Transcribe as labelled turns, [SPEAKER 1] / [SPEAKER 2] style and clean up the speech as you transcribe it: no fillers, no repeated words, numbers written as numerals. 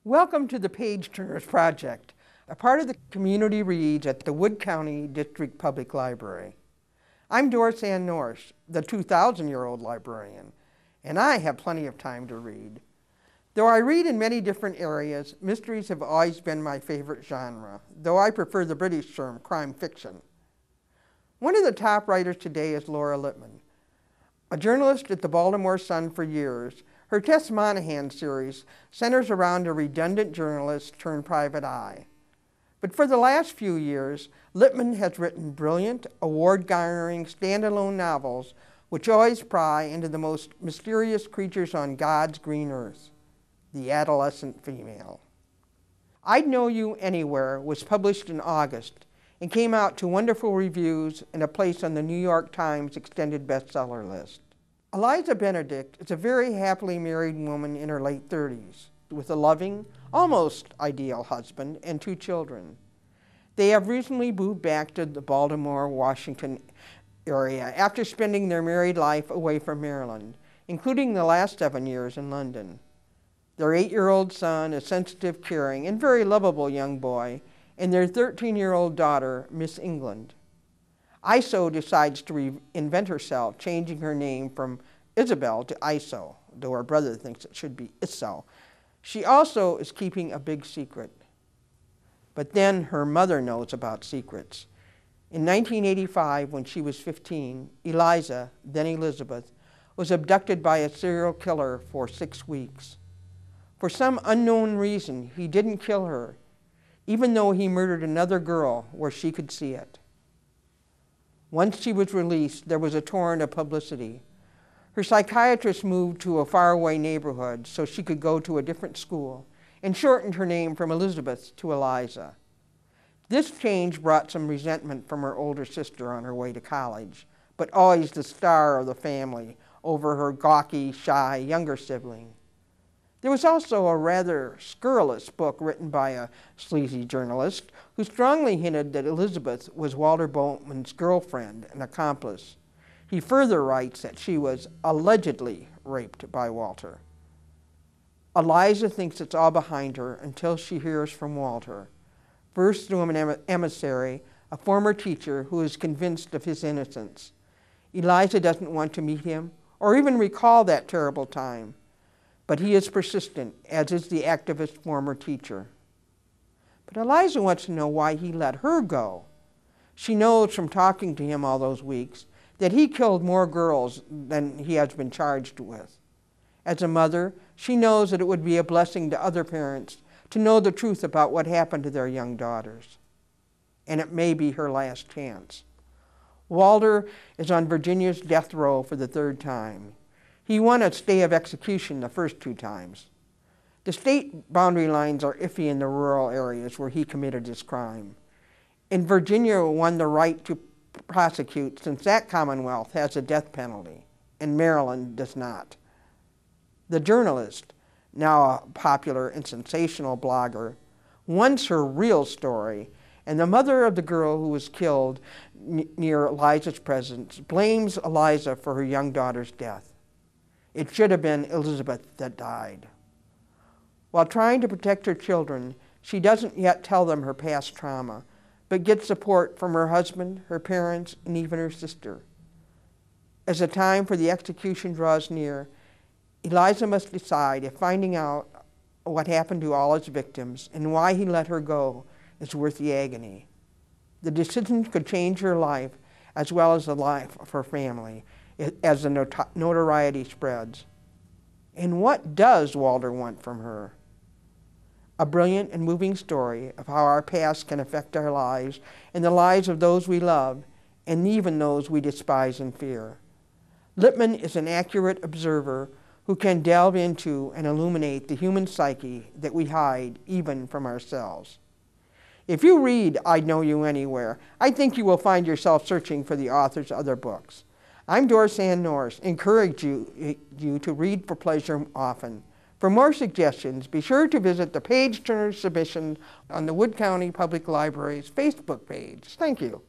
[SPEAKER 1] Welcome to the Page Turners Project, a part of the Community Reads at the Wood County District Public Library. I'm Doris Norris, the 2,000-year-old librarian, and I have plenty of time to read. Though I read in many different areas, mysteries have always been my favorite genre, though I prefer the British term crime fiction. One of the top writers today is Laura Lippman. A journalist at the Baltimore Sun for years, her Tess Monahan series centers around a redundant journalist turned private eye. But for the last few years, Lippman has written brilliant, award-garnering standalone novels which always pry into the most mysterious creatures on God's green earth, the adolescent female. I'd Know You Anywhere was published in August and came out to wonderful reviews and a place on the New York Times extended bestseller list. Eliza Benedict is a very happily married woman in her late 30s with a loving, almost ideal husband and 2 children. They have recently moved back to the Baltimore, Washington area after spending their married life away from Maryland, including the last 7 years in London. Their 8-year-old son, a sensitive, caring, and very lovable young boy, and their 13-year-old daughter, Miss England. Iso decides to reinvent herself, changing her name from Isabel to Iso, though her brother thinks it should be Isso. She also is keeping a big secret. But then her mother knows about secrets. In 1985, when she was 15, Eliza, then Elizabeth, was abducted by a serial killer for 6 weeks. For some unknown reason, he didn't kill her, even though he murdered another girl where she could see it. Once she was released, there was a torrent of publicity. Her psychiatrist moved to a faraway neighborhood so she could go to a different school and shortened her name from Elizabeth to Eliza. This change brought some resentment from her older sister on her way to college, but always the star of the family over her gawky, shy younger sibling. There was also a rather scurrilous book written by a sleazy journalist who strongly hinted that Elizabeth was Walter Boatman's girlfriend and accomplice. He further writes that she was allegedly raped by Walter. Eliza thinks it's all behind her until she hears from Walter, first through an emissary, a former teacher who is convinced of his innocence. Eliza doesn't want to meet him or even recall that terrible time. But he is persistent, as is the activist former teacher. But Eliza wants to know why he let her go. She knows from talking to him all those weeks that he killed more girls than he has been charged with. As a mother, she knows that it would be a blessing to other parents to know the truth about what happened to their young daughters. And it may be her last chance. Walter is on Virginia's death row for the 3rd time. He won a stay of execution the first 2 times. The state boundary lines are iffy in the rural areas where he committed his crime. And Virginia won the right to prosecute since that commonwealth has a death penalty, and Maryland does not. The journalist, now a popular and sensational blogger, wants her real story, and the mother of the girl who was killed near Eliza's presence blames Eliza for her young daughter's death. It should have been Elizabeth that died. While trying to protect her children, she doesn't yet tell them her past trauma, but gets support from her husband, her parents, and even her sister. As the time for the execution draws near, Eliza must decide if finding out what happened to all his victims and why he let her go is worth the agony. The decision could change her life as well as the life of her family, as the notoriety spreads. And what does Walter want from her? A brilliant and moving story of how our past can affect our lives and the lives of those we love, and even those we despise and fear. Lippman is an accurate observer who can delve into and illuminate the human psyche that we hide even from ourselves. If you read I'd Know You Anywhere, I think you will find yourself searching for the author's other books. I'm Doris Norris, encourage you to read for pleasure often. For more suggestions, be sure to visit the Page Turners submission on the Wood County Public Library's Facebook page. Thank you.